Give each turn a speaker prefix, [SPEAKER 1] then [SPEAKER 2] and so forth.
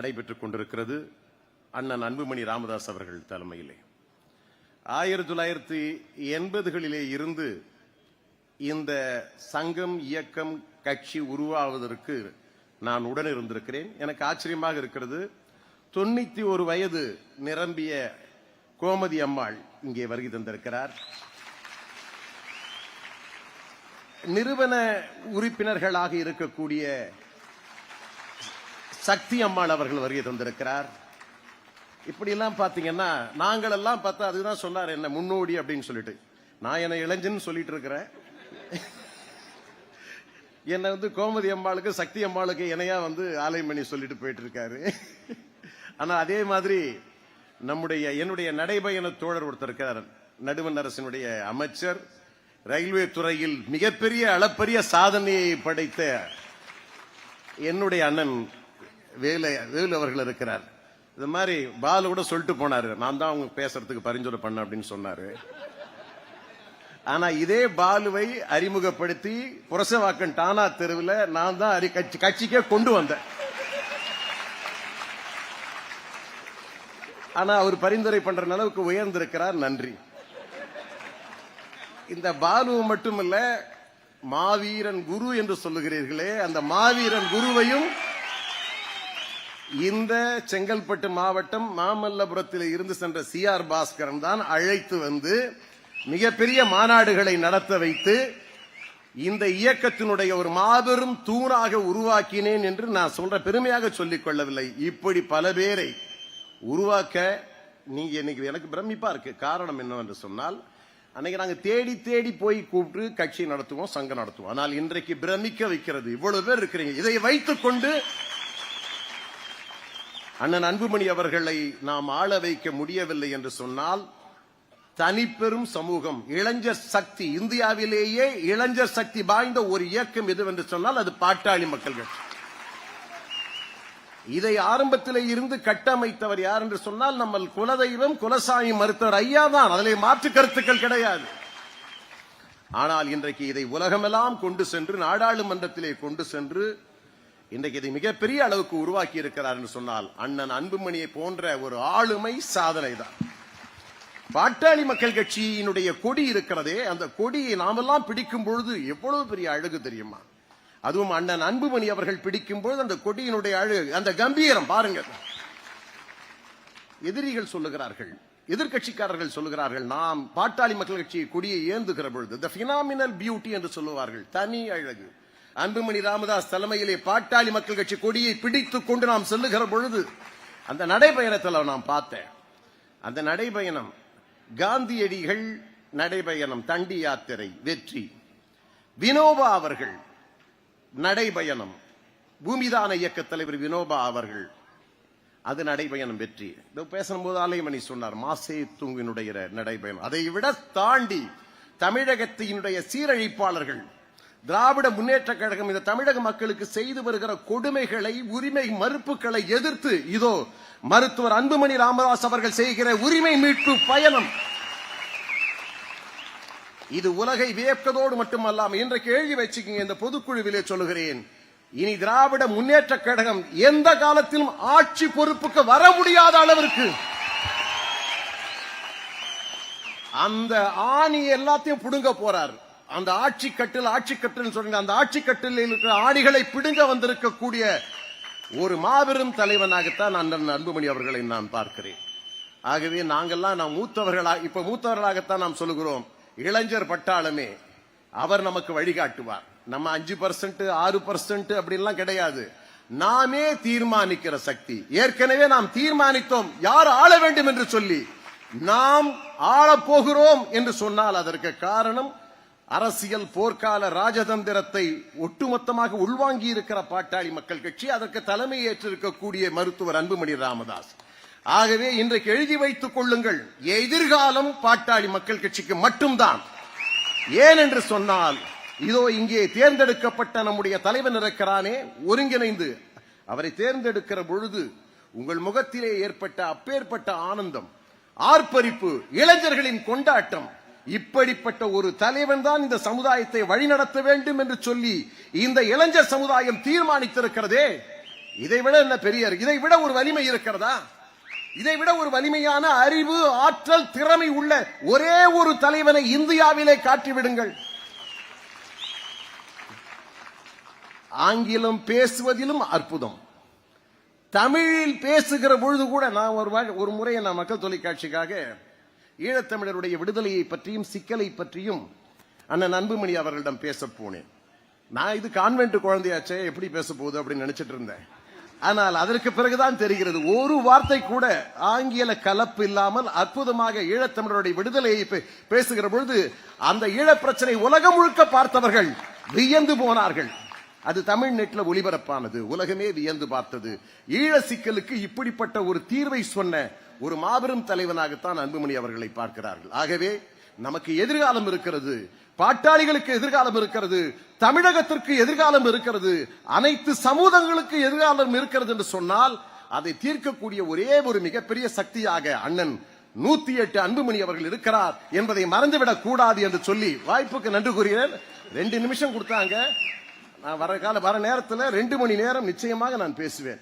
[SPEAKER 1] நடைபெற்றுக் கொண்டிருக்கிறது. அண்ணன் அன்புமணி ராமதாஸ் அவர்கள் தலைமையிலே 1980களிலே இருந்து இந்த சங்கம், இயக்கம், கட்சி உருவாவதற்கு நான் உடன் இருந்திருக்கிறேன். எனக்கு ஆச்சரியமாக இருக்கிறது. 91 வயது நிரம்பிய கோமதி அம்மாள் இங்கே வருகை தந்திருக்கிறார். நிறுவன உறுப்பினர்களாக இருக்கக்கூடிய சக்தி அம்மாள் அவர்கள் வருகை தந்திருக்கிறார். இப்படி எல்லாம் பாத்தீங்கன்னா நாங்கள் எல்லாம் பார்த்தா அதுதான் சொன்னார், என்ன முன்னோடி அப்படின்னு சொல்லிட்டு. நான் என்ன இளைஞன் சொல்லிட்டு இருக்கிறேன். என்ன கோமதி அம்மாளுக்கு சக்தி அம்மாளுக்கு இணையா ஆலைமணி சொல்லிட்டு போயிட்டு இருக்காரு. ஆனா அதே மாதிரி என்னுடைய நடைபயண தோழர் ஒருத்தர் இருக்கார், நடுவண் அரசினுடைய அமைச்சர், ரயில்வே துறையில் மிகப்பெரிய அளப்பரிய சாதனையை படைத்த என்னுடைய அண்ணன் வேலு அவர்கள் இருக்கிறார். இது மாதிரி பாலு கூட சொல்லிட்டு போனாரு, நான் தான் அவங்க பேசுறதுக்கு பரிந்துரை பண்ண அப்படின்னு சொன்னாரு. ஆனா இதே பாலுவை அறிமுகப்படுத்தி புரசவாக்கன் டானா தெருவில் நான் தான் கட்சிக்கே கொண்டு வந்தேன். ஆனா அவர் பரிந்துரை பண்ற அளவுக்கு உயர்ந்திருக்கிறார். நன்றி. இந்த பாலு மட்டுமல்ல, மாவீரன் குரு என்று சொல்லுகிறீர்களே, அந்த மாவீரன் குருவையும் இந்த செங்கல்பட்டு மாவட்டம் மாமல்லபுரத்தில் இருந்து சென்ற CR பாஸ்கரன் தான் அழைத்து வந்து மிகப்பெரிய மாநாடுகளை நடத்த வைத்து இந்த இயக்கத்தினுடைய ஒரு மாபெரும் தூணாக உருவாக்கினேன் என்று நான் சொல்ற பெருமையாக சொல்லிக் கொள்ளவில்லை. இப்படி பல பேரை உருவாக்க நீங்க இன்னைக்கு எனக்கு பிரமிப்பா இருக்கு. காரணம் என்னவென்று சொன்னால், அன்னைக்கு நாங்க தேடி தேடி போய் கூப்பிட்டு கட்சி நடத்துவோம், சங்கம் நடத்துவோம். ஆனால் இன்றைக்கு பிரமிக்க வைக்கிறது, இவ்வளவு பேர் இருக்கிறீங்க. இதை வைத்துக் கொண்டு அண்ணன் அன்புமணி அவர்களை நாம் ஆள வைக்க முடியவில்லை என்று சொன்னால், தனிப்பெரும் சமூகம், இளைஞர் சக்தி, இந்தியாவிலேயே இளைஞர் சக்தி வாய்ந்த ஒரு இயக்கம் எதுவென்று சொன்னால் அது பாட்டாளி மக்கள் கட்சி. இதை ஆரம்பத்திலே இருந்து கட்டமைத்தவர் யார் என்று சொன்னால் நம்ம குலதெய்வம் குலசாமி மருத்துவர் ஐயா தான். அதிலே மாற்று கருத்துக்கள் கிடையாது. ஆனால் இன்றைக்கு இதை உலகமெல்லாம் கொண்டு சென்று நாடாளுமன்றத்திலே கொண்டு சென்று இன்றைக்கு இதை மிகப்பெரிய அளவுக்கு உருவாக்கி இருக்கிறார் என்று சொன்னால் அண்ணன் அன்புமணியை போன்ற ஒரு ஆளுமை சாதனை தான். பாட்டாளி மக்கள் கட்சியினுடைய கொடி இருக்கிறதே, அந்த கொடியை நாமெல்லாம் பிடிக்கும் பொழுது எவ்வளவு பெரிய அழகு தெரியுமா? அதுவும் அண்ணன் அன்புமணி அவர்கள் பிடிக்கும் பொழுது அந்த கொடியினுடைய அழகு, அந்த கம்பீரம் பாருங்க. எதிரிகள் சொல்லுகிறார்கள், எதிர்கட்சிக்காரர்கள் சொல்லுகிறார்கள், நாம் பாட்டாளி மக்கள் கட்சி கொடியை ஏந்துகிற பொழுது தி பினாமினல் பியூட்டி என்று சொல்லுவார்கள், தனி அழகு. அன்புமணி ராமதாஸ் தலைமையிலே பாட்டாளி மக்கள் கட்சி கொடியை பிடித்துக் கொண்டு நாம் செல்லுகிற பொழுது அந்த நடைபயணத்தில் நான் பார்த்தேன். அந்த நடைபயணம் காந்தியடிகள் நடைபயணம், தண்டி யாத்திரை வெற்றி. வினோபா அவர்கள் நடைபயணம், பூமிதான இயக்க தலைவர் வினோபா அவர்கள், அது நடைபயணம் வெற்றி. பேசும்போது ஆலைமணி சொன்னார், மாசே தூங்கினுடைய நடைபயணம். அதை விட தாண்டி தமிழகத்தினுடைய சீரழிப்பாளர்கள், திராவிட முன்னேற்ற கழகம் இந்த தமிழக மக்களுக்கு செய்து வருகிற கொடுமைகளை, உரிமை மறுப்புகளை எதிர்த்து இதோ மருத்துவர் அன்புமணி ராமதாஸ் அவர்கள் செய்கிற உரிமை மீட்பு பயணம், இது உலகை வியப்பதோடு மட்டுமல்லாம இன்றைக்கு எழுதி வச்சுக்கீங்க. இந்த பொதுக்குழுவிலே சொல்லுகிறேன், இனி திராவிட முன்னேற்ற கழகம் எந்த காலத்திலும் ஆட்சி பொறுப்புக்கு வர முடியாத அளவிற்கு அந்த ஆணி எல்லாத்தையும் புடுங்க போறார். அந்த ஆட்சி கட்டில் சொல்றீங்க, அந்த ஆட்சி கட்டில் இருக்கிற ஆணிகளை பிடுங்க வந்திருக்கக்கூடிய ஒரு மாபெரும் தலைவனாகத்தான் அண்ணன் அன்புமணி அவர்களை நான் பார்க்கிறேன். ஆகவே நாங்கெல்லாம் மூத்தவர்களாகத்தான் நாம் சொல்லுகிறோம், இளைஞர் பட்டாளமே அவர் நமக்கு வழிகாட்டுவார். நம்ம 5% 6% அப்படின்லாம் கிடையாது, நாமே தீர்மானிக்கிற சக்தி. ஏற்கனவே நாம் தீர்மானித்தோம் யார் ஆள வேண்டும் என்று சொல்லி. நாம் ஆளப் போகிறோம் என்று சொன்னால் அதற்கு காரணம் அரசியல் போர்க்கால ராஜதந்திரத்தை ஒட்டுமொத்தமாக உள்வாங்கி இருக்கிற பாட்டாளி மக்கள் கட்சி, அதற்கு தலைமை ஏற்றிருக்கக்கூடிய மருத்துவர் அன்புமணி ராமதாஸ். ஆகவே இன்றைக்கு எழுதி வைத்துக் கொள்ளுங்கள், எதிர்காலம் பாட்டாளி மக்கள் கட்சிக்கு மட்டும்தான். ஏன் என்று சொன்னால், இதோ இங்கே தேர்ந்தெடுக்கப்பட்ட நம்முடைய தலைவன் இருக்கிறானே, ஒருங்கிணைந்து அவரை தேர்ந்தெடுக்கிற பொழுது உங்கள் முகத்திலே ஏற்பட்ட அப்பேற்பட்ட ஆனந்தம், ஆர்ப்பரிப்பு, இளைஞர்களின் கொண்டாட்டம், இப்படிப்பட்ட ஒரு தலைவன் தான் இந்த சமுதாயத்தை வழிநடத்த வேண்டும் என்று சொல்லி இந்த இளைஞர் சமுதாயம் தீர்மானித்திருக்கிறதே, இதை விட என்ன பெரிய, இதை விட ஒரு வலிமை இருக்கிறதா? இதை விட ஒரு வலிமையான அறிவு, ஆற்றல், திறமை உள்ள ஒரே ஒரு தலைவனை இந்தியாவிலே காட்டிவிடுங்கள். ஆங்கிலம் பேசுவதிலும் அற்புதம். தமிழில் பேசுகிற பொழுது கூட நான் ஒரு முறை நான் மக்கள் தொலைக்காட்சிக்காக ஈழத்தமிழருடைய விடுதலையை பற்றியும் சிக்கலை பற்றியும் அண்ணன் அன்புமணி அவர்களிடம் பேச போனேன். நான் இது கான்வென்ட் குழந்தையாச்சே, எப்படி பேச போகுது அப்படின்னு நினைச்சிட்டு இருந்தேன். ஆனால் அதற்கு பிறகுதான் தெரிகிறது, ஒரு வார்த்தை கூட ஆங்கில கலப்பு இல்லாமல் அற்புதமாக ஈழத்தமிழருடைய விடுதலையை பேசுகிற பொழுது அந்த ஈழப் பிரச்சனை உலகம் முழுக்க பார்த்தவர்கள் வியந்து போனார்கள். அது தமிழ் நெட்ல ஒளிபரப்பானது, உலகமே வியந்து பார்த்தது. ஈழ சிக்கலுக்கு இப்படிப்பட்ட ஒரு தீர்வை சொன்ன ஒரு மாபெரும் தலைவனாகத்தான் அன்புமணி அவர்களை பார்க்கிறார்கள். ஆகவே நமக்கு எதிர்காலம் இருக்கிறது, பாட்டாளிகளுக்கு எதிர்காலம் இருக்கிறது, தமிழகத்திற்கு எதிர்காலம் இருக்கிறது, அனைத்து சமூகங்களுக்கு எதிர்காலம் இருக்கிறது என்று சொன்னால் அதை தீர்க்கக்கூடிய ஒரே ஒரு மிகப்பெரிய சக்தியாக அண்ணன் 108 அன்புமணி அவர்கள் இருக்கிறார் என்பதை மறந்துவிடக் கூடாது என்று சொல்லி வாய்ப்புக்கு நன்றி கூறுகிறேன். 2 நிமிஷம் கொடுத்தாங்க. நான் வர நேரத்தில் 2 மணி நேரம் நிச்சயமாக நான் பேசுவேன்.